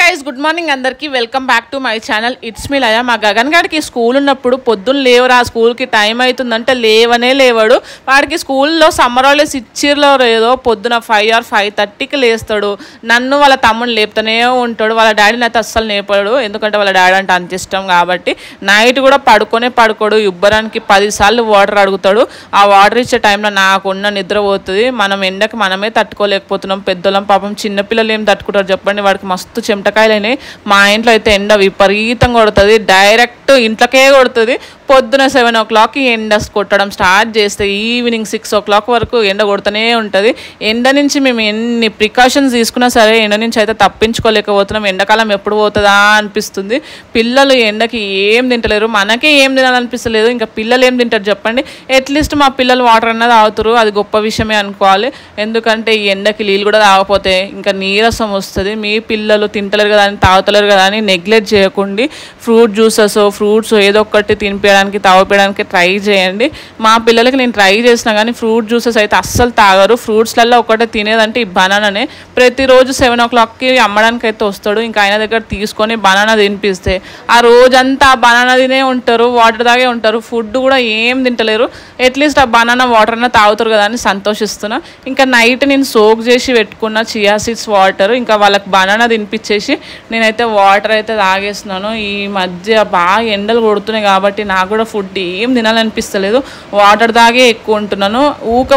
Guys good morning అందరికీ welcome back to my channel it's me Laya. మా గగన్ గారికి school ఉన్నప్పుడు పొద్దున్న లేవరా స్కూల్కి టైం అవుతుందంటే లేవనే లేవాడు. వాడికి స్కూల్లో సమ్మర్ హాలిడేస్ ఇచ్చిర్లో ఏదో పొద్దున 5 or 5:30కి లేస్తాడు. నన్ను వాళ్ళ తమ్ముడు లేపుతూనే ఉంటాడు. వాళ్ళ డాడీని అయితే అస్సలు లేపాడు, ఎందుకంటే వాళ్ళ డాడీ అంటే అంత ఇష్టం కాబట్టి. నైట్ కూడా పడుకోడు. ఇవ్వడానికి 10 సార్లు వాటర్ అడుగుతాడు. ఆ వాటర్ ఇచ్చే టైంలో నాకున్న నిద్ర పోతుంది. మనం ఎండకి మనమే తట్టుకోలేకపోతున్నాం. పెద్దోళ్ళం పాపం చిన్నపిల్లలు ఏం తట్టుకుంటారు చెప్పండి. వాడికి మస్తు చెమటకాయలని. మా ఇంట్లో అయితే ఎండ విపరీతంగా కొడుతుంది, డైరెక్ట్ ఇంట్లోకే కొడుతుంది. పొద్దున 7 o'clockకి ఎండ కొట్టడం స్టార్ట్ చేస్తే ఈవినింగ్ 6 o'clock వరకు ఎండ కొడుతూనే ఉంటుంది. ఎండ నుంచి మేము ఎన్ని ప్రికాషన్స్ తీసుకున్నా సరే ఎండ నుంచి అయితే తప్పించుకోలేకపోతున్నాం. ఎండాకాలం ఎప్పుడు పోతుందా అనిపిస్తుంది. పిల్లలు ఎండకి ఏం తింటలేరు, మనకే ఏం తినాలనిపిస్తలేదు, ఇంకా పిల్లలు ఏం తింటారు చెప్పండి. అట్లీస్ట్ మా పిల్లలు వాటర్ అన్నది తాగుతారు, అది గొప్ప విషయమే అనుకోవాలి. ఎందుకంటే ఈ ఎండకి నీళ్ళు కూడా తాగకపోతే ఇంకా నీరసం వస్తుంది. మీ పిల్లలు తింటలేరు కదా అని తాగుతలేరు కదా అని నెగ్లెక్ట్ చేయకండి. ఫ్రూట్స్ ఏదో ఒకటి తినిపించడానికి తాగడానికి ట్రై చేయండి. మా పిల్లలకి నేను ట్రై చేసినా కానీ ఫ్రూట్ జ్యూసెస్ అయితే అస్సలు తాగరు. ఫ్రూట్స్లలో ఒకటే తినేదంటే ఈ బనానానే. ప్రతిరోజు 7 o'clockకి అమ్మడానికి అయితే వస్తాడు. ఇంకా ఆయన దగ్గర తీసుకొని బనానా తినిపిస్తే ఆ రోజంతా ఆ బనానా తినే ఉంటారు, వాటర్ తాగే ఉంటారు. ఫుడ్ కూడా ఏం తింటలేరు. అట్లీస్ట్ ఆ బనానా వాటర్ అన్న తాగుతారు కదా అని సంతోషిస్తున్నా. ఇంకా నైట్ నేను సోక్ చేసి పెట్టుకున్న చియా సీడ్స్ వాటర్, ఇంకా వాళ్ళకి బనానా తినిపించేసి నేనైతే వాటర్ అయితే తాగేస్తున్నాను. ఈ మధ్య బాగా ఎండలు కొడుతున్నాయి కాబట్టి నాకు కూడా ఫుడ్ ఏం తినాలనిపిస్తలేదు. వాటర్ తాగే ఎక్కువ ఉంటున్నాను.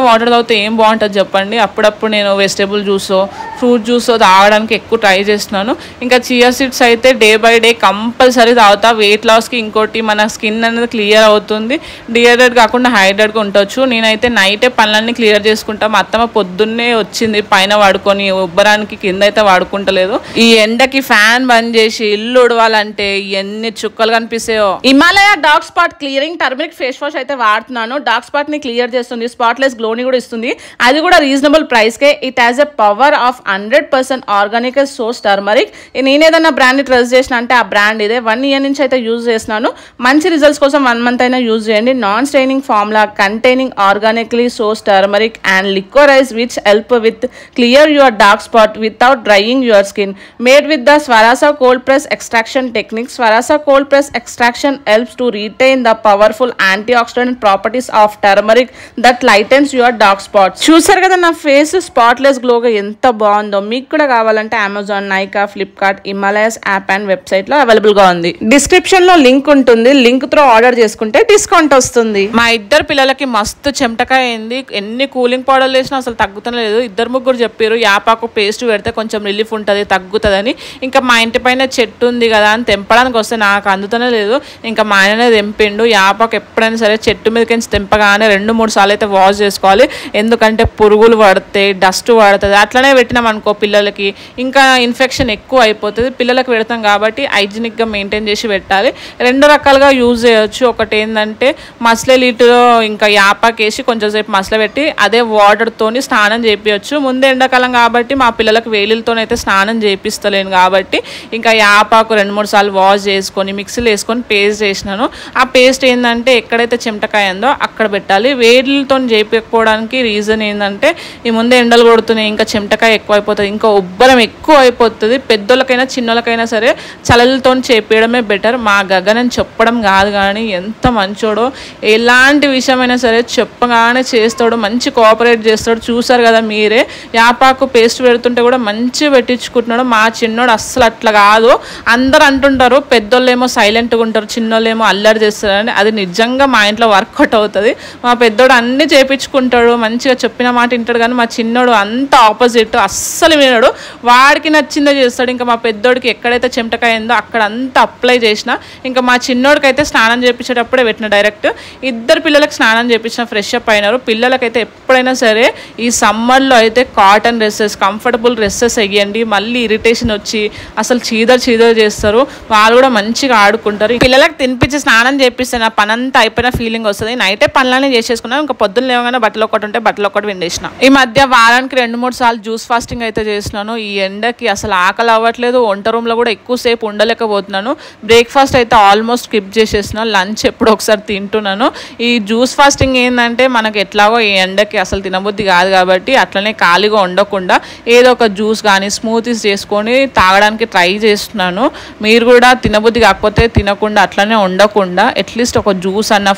వాటర్ తాగితే ఏం బాగుంటుంది చెప్పండి. అప్పుడప్పుడు నేను వెజిటేబుల్ జ్యూసో ఫ్రూట్ జ్యూసో తాగడానికి ఎక్కువ ట్రై చేస్తున్నాను. ఇంకా చియా సీడ్స్ అయితే డే బై డే కంపల్సరీ తాగుతా. వెయిట్ లాస్కి ఇంకోటి మన స్కిన్ అనేది క్లియర్ అవుతుంది. డిహైడ్రేట్ కాకుండా హైడ్రేట్గా ఉండొచ్చు. నేనైతే నైటే పనులన్నీ క్లియర్ చేసుకుంటా. మా అత్తమ్మ పొద్దున్నే వచ్చింది పైన వాడుకొని, ఉబ్బరానికి కింద అయితే వాడుకుంటలేదు. ఈ ఎండకి ఫ్యాన్ బంద్ చేసి ఇల్లు ఉడవాలంటే ఎన్ని చుక్కలు కనిపిస్తాయో. Himalaya dark spot clearing turmeric face wash అయితే వాడుతున్నాను. డార్క్ స్పాట్ ని క్లియర్ చేస్తుంది, స్పాట్లెస్ గ్లోని కూడా ఇస్తుంది. అది కూడా రీజనబుల్ ప్రైస్ కే. It has a power of 100% organic source turmeric. నేను ఏదైనా బ్రాండ్ ని ట్రస్ట్ చేసిన అంటే ఆ బ్రాండ్ ఇదే. 1 year నుంచి అయితే యూజ్ చేస్తున్నాను. మంచి రిజల్ట్స్ కోసం 1 month అయినా యూజ్ చేయండి. Non staining formula containing organically source turmeric and liquorice which help with clear your dark spot without drying your skin. Made with the Swarasa cold press extraction technique. Swarasa cold press extraction helps to retain the powerful antioxidant properties of turmeric that lightens your dark spots. చూసారు కదా నా face spotless గ్లోగా ఎంత బాగుందో. మీకు కూడా కావాలంటే Amazon, Nykaa, Flipkart, Himalayas app and website లో available గా ఉంది. డిస్క్రిప్షన్ లో లింక్ ఉంటుంది. లింక్ త్రూ ఆర్డర్ చేసుకుంటే డిస్కౌంట్ వస్తుంది. మా ఇద్దరు పిల్లలకి మస్తు చెమటకాయ అయింది. ఎన్ని కూలింగ్ పౌడర్లు వేసినా అసలు తగ్గుతలేదు. 2-3 చెప్పారు యాపాకు పేస్ట్ పెడితే కొంచెం రిలీఫ్ ఉంటుంది, తగ్గుతుందని. ఇంకా మా ఇంటి పైన చెట్టు ఉంది కదా అని తెంపడానికి వస్తే నాకు అందుతూనే లేదు. ఇంకా మా ఆయననే తెంపిండు. యాపాకు ఎప్పుడైనా సరే చెట్టు మీదకి తెంపగానే 2-3 సార్లు అయితే వాష్ చేసుకోవాలి. ఎందుకంటే పురుగులు పడతాయి, డస్ట్ పడుతుంది. అట్లనే పెట్టినాం అనుకో పిల్లలకి ఇంకా ఇన్ఫెక్షన్ ఎక్కువ అయిపోతుంది. పిల్లలకు పెడతాం కాబట్టి హైజీనిక్గా మెయింటైన్ చేసి పెట్టాలి. 2 రకాలుగా యూజ్ చేయొచ్చు. ఒకటి ఏంటంటే మసలే నీటిలో ఇంకా యాపాకు వేసి కొంచెం సేపు మసలబెట్టి అదే వాటర్తోని స్నానం చేయించవచ్చు. ముందు ఎండాకాలం కాబట్టి మా పిల్లలకు వేలిలతోనైతే స్నానం చేపిస్తలేను కాబట్టి ఇంకా యాపాకు 2-3 సార్లు వాష్ చేసుకొని మిక్సీలో వేసుకొని పేస్ట్ చేసినాను. ఆ పేస్ట్ ఏంటంటే ఎక్కడైతే చెమటకాయ ఉందో అక్కడ పెట్టాలి. వేడిలతో చేయించుకోవడానికి రీజన్ ఏంటంటే ఈ ముందే ఎండలు కొడుతున్నాయి, ఇంకా చెమటకాయ ఎక్కువ అయిపోతుంది, ఇంకా ఉబ్బరం ఎక్కువ అయిపోతుంది. పెద్దోళ్ళకైనా చిన్నోళ్ళకైనా సరే చలలతో చేపించడమే బెటర్. మా గగనని చెప్పడం కాదు కానీ ఎంత మంచోడో. ఎలాంటి విషయమైనా సరే చెప్పగానే చేస్తాడు, మంచి కోఆపరేట్ చేస్తాడు. చూసారు కదా మీరే. యాపాకు పేస్ట్ పెడుతుంటే కూడా మంచిగా పెట్టించుకుంటున్నాడు. మా చిన్నోడు అస్సలు అట్లా కాదు. అందరు అంటుంటారు పెద్దోళ్ళు ఏమో సైలెంట్గా ఉంటారు, చిన్నోళ్ళు ఏమో అల్లరి చేస్తారని. అది నిజంగా మా ఇంట్లో వర్కౌట్ అవుతుంది. మా పెద్దోడు అన్నీ చేయించుకుంటాడు, మంచిగా చెప్పిన మాట వింటాడు. కానీ మా చిన్నోడు అంత ఆపోజిట్, అస్సలు వినడు. వాడికి నచ్చిందో చేస్తాడు. ఇంకా మా పెద్దోడికి ఎక్కడైతే చెమటకాయ ఉందో అక్కడ అంతా అప్లై చేసిన. ఇంకా మా చిన్నోడికి అయితే స్నానం చేయించేటప్పుడే పెట్టిన డైరెక్ట్. 2 పిల్లలకి స్నానం చేయించిన, ఫ్రెష్ అప్ అయినారు. పిల్లలకైతే ఎప్పుడైనా సరే ఈ సమ్మర్లో అయితే కాటన్ డ్రెస్సెస్, కంఫర్టబుల్ డ్రెస్సెస్ వేయండి. మళ్ళీ ఇరిటేషన్ వచ్చి అసలు చీదరు చేస్తారు. వాళ్ళు కూడా మంచిగా ఆడుకుంటారు. పిల్లలకు తినిపించి స్నానం చేపిస్తే నా పనంతా అయిపోయిన ఫీలింగ్ వస్తుంది. నైటే పనులన్నీ చేసేసుకున్నాను. ఇంకా పొద్దున్న లేవగానే బట్టలు ఒకటి ఉంటే బట్టలు ఒకటి విండేసిన. ఈ మధ్య వారానికి 2-3 సార్లు జ్యూస్ ఫాస్టింగ్ ఫాస్టింగ్ అయితే చేసినాను. ఈ ఎండకి అసలు ఆకలి అవ్వట్లేదు, వంట రూమ్లో కూడా ఎక్కువసేపు ఉండలేకపోతున్నాను. బ్రేక్ఫాస్ట్ అయితే ఆల్మోస్ట్ స్కిప్ చేసేసినాను, లంచ్ ఎప్పుడు ఒకసారి తింటున్నాను. ఈ జ్యూస్ ఫాస్టింగ్ ఏంటంటే మనకి ఎట్లాగో ఈ ఎండకి అసలు తినబుద్ధి కాదు కాబట్టి అట్లనే ఖాళీగా ఉండకుండా ఏదో ఒక జ్యూస్ కానీ స్మూతీస్ చేసుకొని తాగడానికి ట్రై చేస్తున్నాను. మీరు కూడా తినబుద్ధి కాకపోతే తినకుండా అట్లనే ఉండకుండా అట్లీస్ట్ ఒక జ్యూస్ అన్న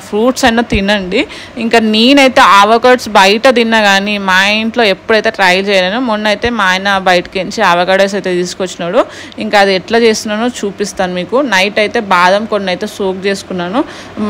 ఫ్రూట్స్ అన్న తినండి. ఇంకా నేనైతే అవకాడోస్ బయట తిన్నా కానీ మా ఇంట్లో ఎప్పుడైతే ట్రై చేయలేను. మొన్న అయితే మా ఆయన బయటకి నుంచి అవకాడోస్ అయితే తీసుకొచ్చినాడు. ఇంకా అది ఎట్లా చేస్తున్నానో చూపిస్తాను మీకు. నైట్ అయితే బాదం కొన్ని అయితే సోక్ చేసుకున్నాను.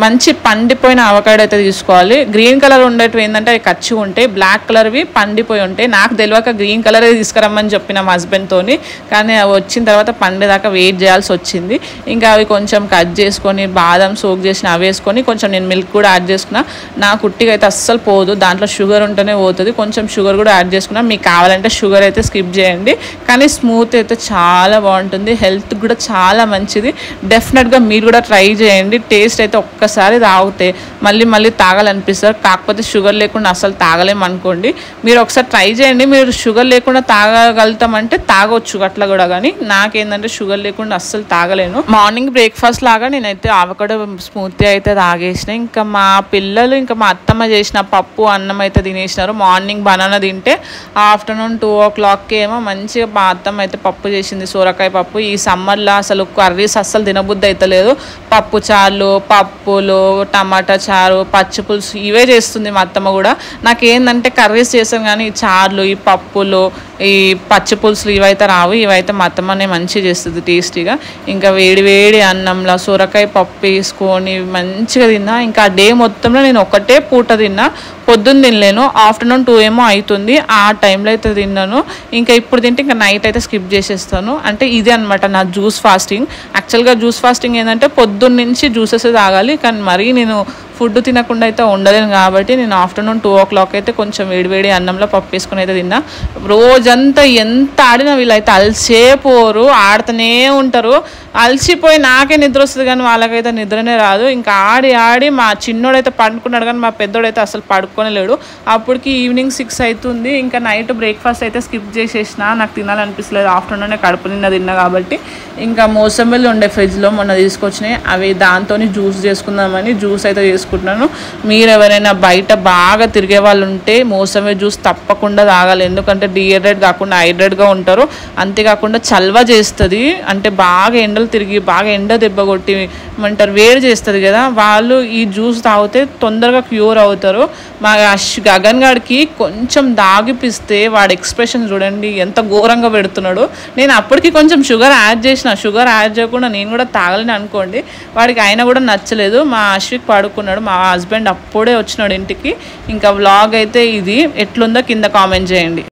మంచి పండిపోయిన అవకాడో అయితే తీసుకోవాలి. గ్రీన్ కలర్ ఉండేటివి ఏంటంటే అవి కచ్చి ఉంటాయి, బ్లాక్ కలర్వి పండిపోయి ఉంటాయి. నాకు తెలియక గ్రీన్ కలరే తీసుకురమ్మని చెప్పిన మా హస్బెండ్తోని, కానీ అవి వచ్చిన తర్వాత పండేదాకా వెయిట్ చేయాల్సి వచ్చింది. ఇంకా అవి కొంచెం కట్ చేసుకొని బాదం సోక్ చేసిన అవి వేసుకొని కొంచెం నేను మిల్క్ కూడా యాడ్ చేసుకున్నా. నా కుట్టిగా అయితే అస్సలు పోదు, దాంట్లో షుగర్ ఉంటేనే పోతుంది. కొంచెం షుగర్ కూడా యాడ్ చేసుకున్నా. మీకు కావాలంటే షుగర్ అయితే స్కిప్ చేయండి, కానీ స్మూత్ అయితే చాలా బాగుంటుంది, హెల్త్ కూడా చాలా మంచిది. డెఫినెట్గా మీరు కూడా ట్రై చేయండి. టేస్ట్ అయితే ఒక్కసారి తాగితే మళ్ళీ మళ్ళీ తాగాలనిపిస్తారు. కాకపోతే షుగర్ లేకుండా అసలు తాగలేమనుకోండి. మీరు ఒకసారి ట్రై చేయండి. మీరు షుగర్ లేకుండా తాగగలుగుతామంటే తాగొచ్చు అట్లా కూడా, కానీ నాకేంటంటే షుగర్ లేకుండా అస్సలు తాగలేను. మార్నింగ్ బ్రేక్ఫాస్ట్ లాగా నేనైతే అవకాడో స్మూతీ అయితే తాగేసిన. ఇంకా మా పిల్లలు ఇంకా మా అత్తమ్మ చేసిన పప్పు అన్నం అయితే తినేసినారు. మార్నింగ్ బనానా తింటే ఆఫ్టర్నూన్ 2 o'clockకి ఏమో మంచిగా మా అత్తమ్మ అయితే పప్పు చేసింది, సొరకాయ పప్పు. ఈ సమ్మర్లో అసలు కర్రీస్ అస్సలు తినబుద్ధి అయితే లేదు. పప్పు చారులు, పప్పులు, టమాటా చారు, పచ్చి పులుసు ఇవే చేస్తుంది మా అత్తమ్మ కూడా. నాకేంటంటే కర్రీస్ చేసాను కానీ ఈ చారులు, ఈ పప్పులు, ఈ పచ్చి పులుసులు ఇవైతే రావు. ఇవైతే మా అత్తమ్మనే మంచిగా చేస్తుంది టేస్టీగా. ఇంకా వేడి వేడి అన్నంలో సొరకాయ పప్పు వేసుకొని మంచిగా తిన్నా. ఇంకా ఆ డే మొత్తంలో నేను ఒకటే పూట తిన్నా, పొద్దున్న తినలేను. ఆఫ్టర్నూన్ 2 ఏమో అవుతుంది, ఆ టైంలో అయితే తిన్నాను. ఇంకా ఇప్పుడు తింటే ఇంకా నైట్ అయితే స్కిప్ చేసేస్తాను. అంటే ఇదే అనమాట నా జ్యూస్ ఫాస్టింగ్. యాక్చువల్గా జ్యూస్ ఫాస్టింగ్ ఏంటంటే పొద్దున్న నుంచి జ్యూసెస్ తాగాలి, కానీ మరీ నేను ఫుడ్ తినకుండా అయితే ఉండలేను కాబట్టి నేను ఆఫ్టర్నూన్ 2 o'clock అయితే కొంచెం వేడివేడి అన్నంలో పప్పు వేసుకొని అయితే తిన్నా. రోజంతా ఎంత ఆడినా వీళ్ళైతే అలసేపోరు, ఆడుతూనే ఉంటారు. అలసిపోయి నాకే నిద్ర వస్తుంది కానీ వాళ్ళకైతే నిద్రనే రాదు. ఇంకా ఆడి ఆడి మా చిన్నోడైతే పండుకున్నాడు కానీ మా పెద్దోడైతే అసలు పడుకొని లేడు. అప్పటికి ఈవినింగ్ 6 అవుతుంది. ఇంకా నైట్ బ్రేక్ఫాస్ట్ అయితే స్కిప్ చేసేసిన, నాకు తినాలనిపిస్తలేదు. ఆఫ్టర్నూనే కడుపు నిన్న తిన్నా కాబట్టి ఇంకా మోసంబిల్లి ఉండే ఫ్రిడ్జ్లో మొన్న తీసుకొచ్చినాయి, అవి దాంతో జ్యూస్ చేసుకుందామని జ్యూస్ అయితే చేసుకుంటున్నాను. మీరు ఎవరైనా బయట బాగా తిరిగే వాళ్ళు ఉంటే మోసంబి జ్యూస్ తప్పకుండా తాగాలి. ఎందుకంటే డిహైడ్రేట్ కాకుండా హైడ్రేట్గా ఉంటారు. అంతేకాకుండా చల్వ చేస్తుంది. అంటే బాగా ఎండలు తిరిగి బాగా ఎండ దెబ్బ కొట్టి ఏమంటారు వేడి చేస్తుంది కదా, వాళ్ళు ఈ జ్యూస్ తాగితే తొందరగా క్యూర్ అవుతారు. మా గగన్ గాడికి కొంచెం దాగిపిస్తే వాడి ఎక్స్ప్రెషన్ చూడండి ఎంత ఘోరంగా పెడుతున్నాడు. నేను అప్పటికి కొంచెం షుగర్ యాడ్ చేసిన, షుగర్ యాడ్ చేయకుండా నేను కూడా తాగలేని అనుకోండి. వాడికి అయినా కూడా నచ్చలేదు. మా అశ్విక్ పడుకున్నాడు, మా హస్బెండ్ అప్పుడే వచ్చినాడు ఇంటికి. ఇంకా వ్లాగ్ అయితే ఇది ఎట్లుందో కింద కామెంట్ చేయండి.